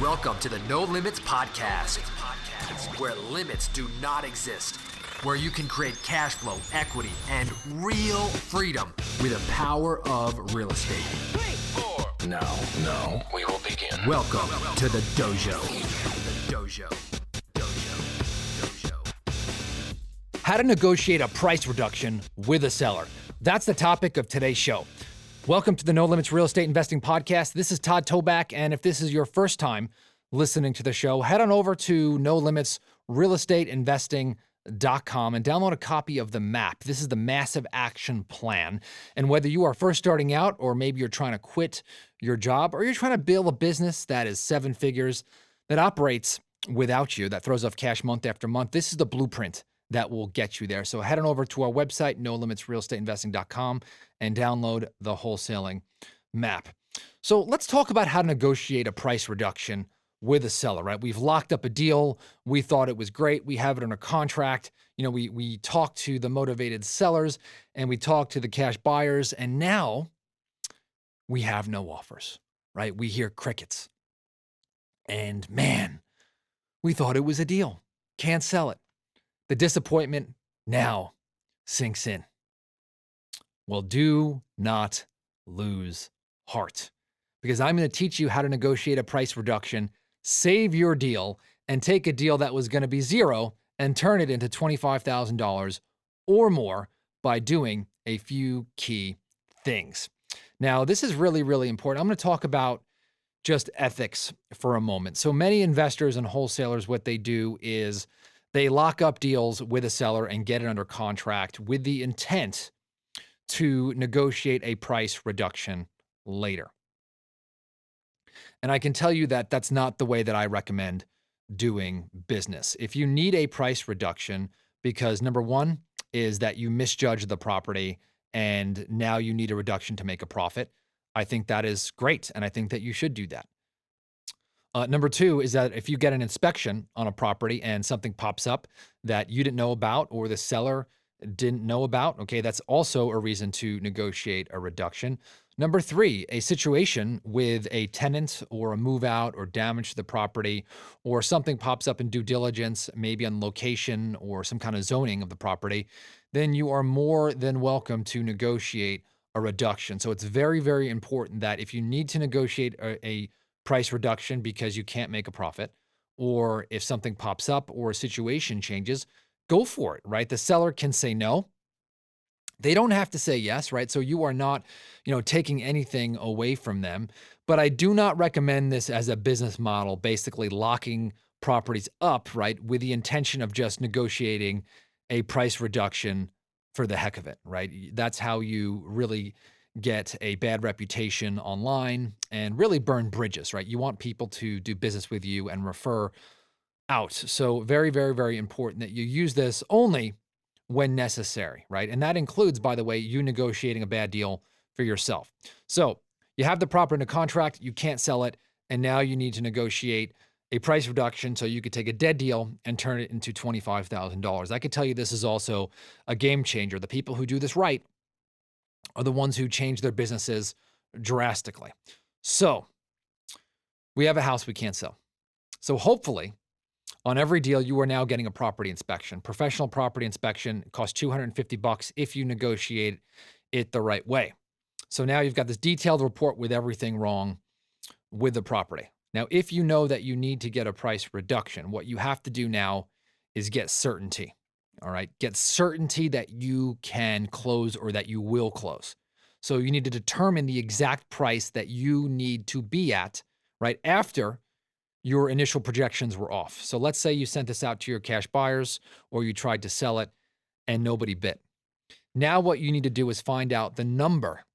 Welcome to the No Limits Podcast, where limits do not exist, where you can create cash flow, equity, and real freedom with the power of real estate. 3, 4. Now, we will begin. Welcome to the Dojo. How to negotiate a price reduction with a seller. That's the topic of today's show. Welcome to the No Limits Real Estate Investing Podcast. This is Todd Toback, and if this is your first time listening to the show, head on over to NoLimitsRealEstateInvesting.com and download a copy of the map. This is the massive action plan. And whether you are first starting out, or maybe you're trying to quit your job, or you're trying to build a business that is 7 figures, that operates without you, that throws off cash month after month, this is the blueprint that will get you there. So head on over to our website, NoLimitsRealEstateInvesting.com, and download the wholesaling map. So let's talk about how to negotiate a price reduction with a seller, right? We've locked up a deal. We thought it was great. We have it under contract. You know, we talked to the motivated sellers and we talked to the cash buyers, and now we have no offers, right? We hear crickets. And man, we thought it was a deal. Can't sell it. The disappointment now sinks in. Well, do not lose heart, because I'm going to teach you how to negotiate a price reduction, save your deal, and take a deal that was going to be zero and turn it into $25,000 or more by doing a few key things. Now, this is really, really important. I'm going to talk about just ethics for a moment. So many investors and wholesalers, what they do is they lock up deals with a seller and get it under contract with the intent to negotiate a price reduction later. And I can tell you that that's not the way that I recommend doing business. If you need a price reduction because number one is that you misjudged the property and now you need a reduction to make a profit, I think that is great. And I think that you should do that. Number two is that if you get an inspection on a property and something pops up that you didn't know about or the seller didn't know about, okay, that's also a reason to negotiate a reduction. Number three, a situation with a tenant or a move out or damage to the property, or something pops up in due diligence, maybe on location or some kind of zoning of the property, then you are more than welcome to negotiate a reduction. So it's very, very important that if you need to negotiate a price reduction because you can't make a profit, or if something pops up or a situation changes, go for it, right? The seller can say no. They don't have to say yes, right? So you are not, taking anything away from them. But I do not recommend this as a business model, basically locking properties up, right, with the intention of just negotiating a price reduction for the heck of it, right? That's how you really get a bad reputation online and really burn bridges, right? You want people to do business with you and refer out. So very, very, very important that you use this only when necessary, right? And that includes, by the way, you negotiating a bad deal for yourself. So you have the property in a contract, you can't sell it, and now you need to negotiate a price reduction so you could take a dead deal and turn it into $25,000. I could tell you this is also a game changer. The people who do this right are the ones who change their businesses drastically. So we have a house we can't sell. So hopefully on every deal, you are now getting a property inspection. Professional property inspection costs $250 if you negotiate it the right way. So now you've got this detailed report with everything wrong with the property. Now, if you know that you need to get a price reduction, what you have to do now is get certainty. All right. Get certainty that you can close or that you will close. So you need to determine the exact price that you need to be at right after your initial projections were off. So let's say you sent this out to your cash buyers or you tried to sell it and nobody bid. Now what you need to do is find out the number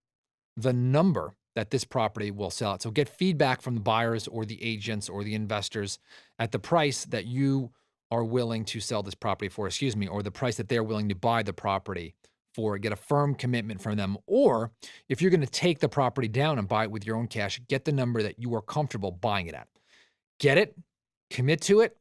that this property will sell at. So get feedback from the buyers or the agents or the investors at the price that you are willing to sell this property for, or the price that they're willing to buy the property for. Get a firm commitment from them. Or if you're going to take the property down and buy it with your own cash, get the number that you are comfortable buying it at. Get it, commit to it,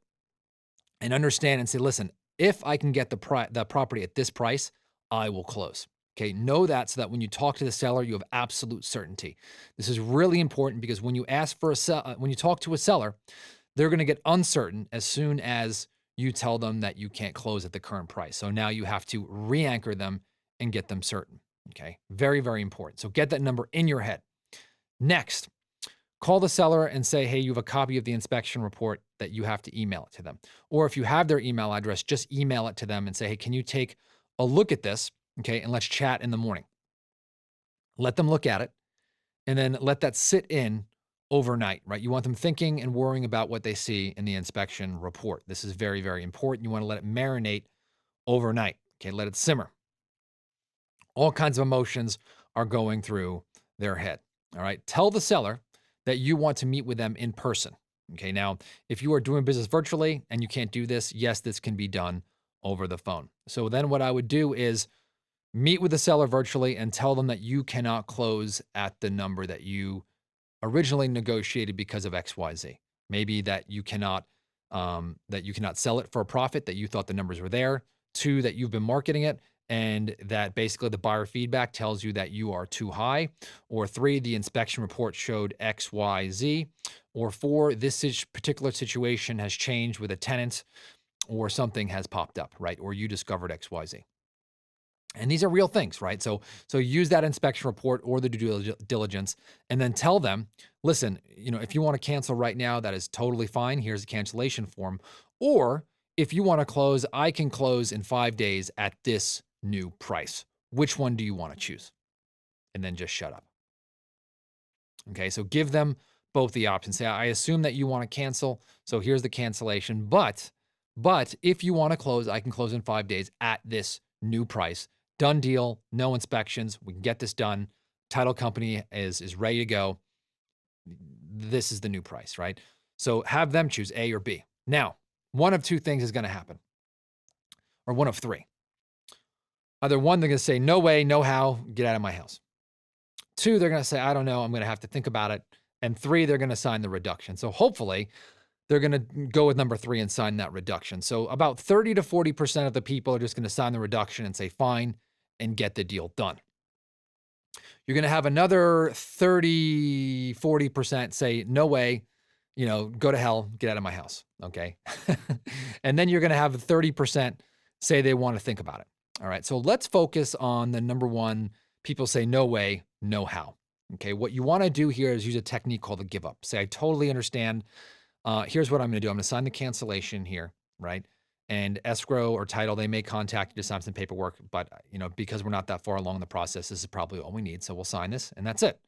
and understand and say, listen, if I can get the property at this price, I will close. Okay, know that so that when you talk to the seller, you have absolute certainty. This is really important because when you ask for when you talk to a seller, they're going to get uncertain as soon as you tell them that you can't close at the current price. So now you have to re-anchor them and get them certain. Okay, very, very important. So get that number in your head. Next, call the seller and say, hey, you have a copy of the inspection report that you have to email it to them. Or if you have their email address, just email it to them and say, hey, can you take a look at this? Okay, and let's chat in the morning. Let them look at it and then let that sit in overnight, right? You want them thinking and worrying about what they see in the inspection report. This is very, very important. You want to let it marinate overnight. Okay, let it simmer. All kinds of emotions are going through their head. All right, tell the seller that you want to meet with them in person. Okay, now, if you are doing business virtually and you can't do this, yes, this can be done over the phone. So then what I would do is meet with the seller virtually and tell them that you cannot close at the number that you originally negotiated because of XYZ. Maybe that you cannot sell it for a profit, that you thought the numbers were there. 2, that you've been marketing it and that basically the buyer feedback tells you that you are too high. Or 3, the inspection report showed XYZ. Or 4, this particular situation has changed with a tenant or something has popped up, right? Or you discovered XYZ. And these are real things, right? So use that inspection report or the due diligence and then tell them, listen, if you want to cancel right now, that is totally fine. Here's a cancellation form. Or if you want to close, I can close in 5 days at this new price. Which one do you want to choose? And then just shut up. Okay, so give them both the options. Say, I assume that you want to cancel, so here's the cancellation. But if you want to close, I can close in 5 days at this new price. Done deal, no inspections. We can get this done. Title company is ready to go. This is the new price, right? So have them choose A or B. Now, one of 2 things is going to happen, or one of 3. Either 1, they're going to say, no way, no how, get out of my house. 2, they're going to say, I don't know, I'm going to have to think about it. And 3, they're going to sign the reduction. So hopefully, they're going to go with number 3 and sign that reduction. So about 30 to 40% of the people are just going to sign the reduction and say fine and get the deal done. You're going to have another 30, 40% say no way, go to hell, get out of my house. Okay. And then you're going to have 30% say they want to think about it. All right. So let's focus on the number 1. People say no way, no how. Okay. What you want to do here is use a technique called the give up. Say, I totally understand. Here's what I'm going to do. I'm going to sign the cancellation here, right? And escrow or title, they may contact you to sign some paperwork, but because we're not that far along in the process, this is probably all we need. So we'll sign this and that's it.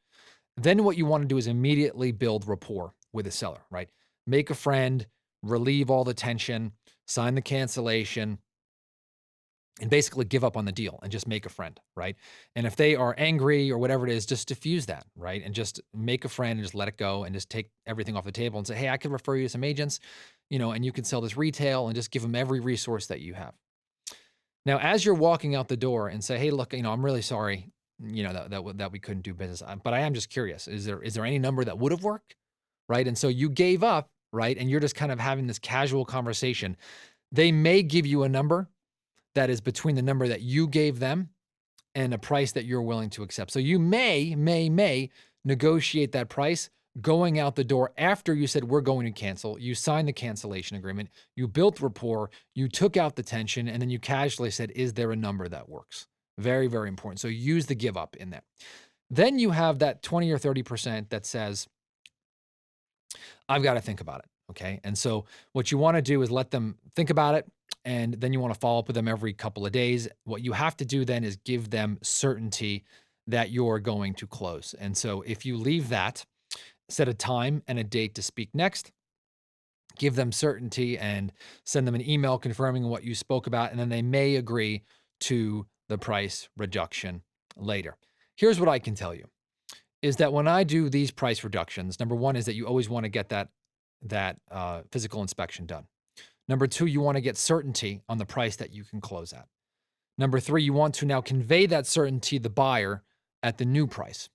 Then what you want to do is immediately build rapport with the seller, right? Make a friend, relieve all the tension, sign the cancellation, and basically give up on the deal and just make a friend, right? And if they are angry or whatever it is, just diffuse that, right? And just make a friend and just let it go and just take everything off the table and say, hey, I could refer you to some agents, and you can sell this retail and just give them every resource that you have. Now, as you're walking out the door and say, hey, look, I'm really sorry, that we couldn't do business, but I am just curious, is there any number that would have worked, right? And so you gave up, right? And you're just kind of having this casual conversation. They may give you a number that is between the number that you gave them and a price that you're willing to accept. So you may negotiate that price going out the door after you said, we're going to cancel. You signed the cancellation agreement, you built rapport, you took out the tension, and then you casually said, is there a number that works? Very, very important. So use the give up in there. Then you have that 20 or 30% that says, I've got to think about it. Okay. And so what you want to do is let them think about it. And then you want to follow up with them every couple of days. What you have to do then is give them certainty that you're going to close. And so if you leave that, set a time and a date to speak next, give them certainty and send them an email confirming what you spoke about. And then they may agree to the price reduction later. Here's what I can tell you is that when I do these price reductions, number 1 is that you always want to get that physical inspection done. Number 2, you want to get certainty on the price that you can close at. Number 3, you want to now convey that certainty to the buyer at the new price.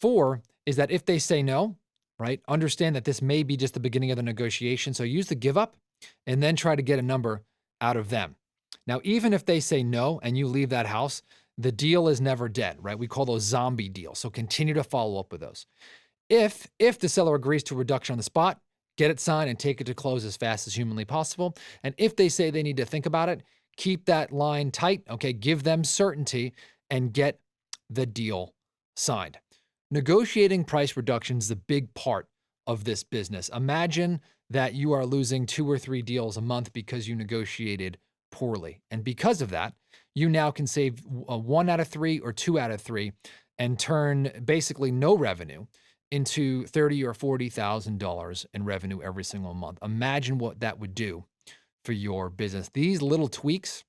4 is that if they say no, right, understand that this may be just the beginning of the negotiation. So use the give up and then try to get a number out of them. Now, even if they say no and you leave that house, the deal is never dead, right? We call those zombie deals. So continue to follow up with those. If the seller agrees to a reduction on the spot, get it signed and take it to close as fast as humanly possible. And if they say they need to think about it, keep that line tight, okay? Give them certainty and get the deal signed. Negotiating price reductions is a big part of this business. Imagine that you are losing 2 or 3 deals a month because you negotiated poorly. And because of that, you now can save 1 out of 3 or 2 out of 3 and turn basically no revenue into $30,000 or $40,000 in revenue every single month. Imagine what that would do for your business. These little tweaks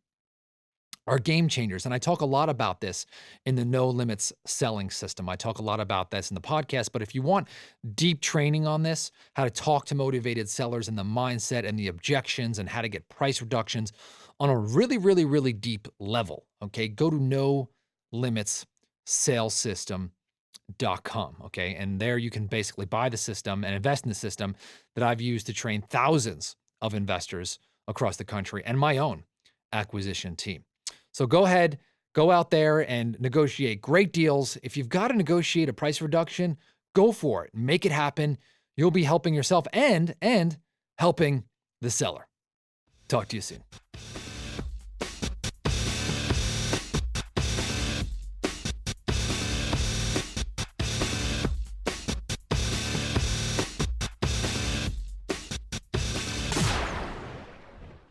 are game changers. And I talk a lot about this in the No Limits selling system. I talk a lot about this in the podcast, but if you want deep training on this, how to talk to motivated sellers and the mindset and the objections and how to get price reductions on a really, really, really deep level, okay, go to nolimitsalessystem.com, okay? And there you can basically buy the system and invest in the system that I've used to train thousands of investors across the country and my own acquisition team. So go ahead, go out there and negotiate great deals. If you've got to negotiate a price reduction, go for it. Make it happen. You'll be helping yourself and helping the seller. Talk to you soon.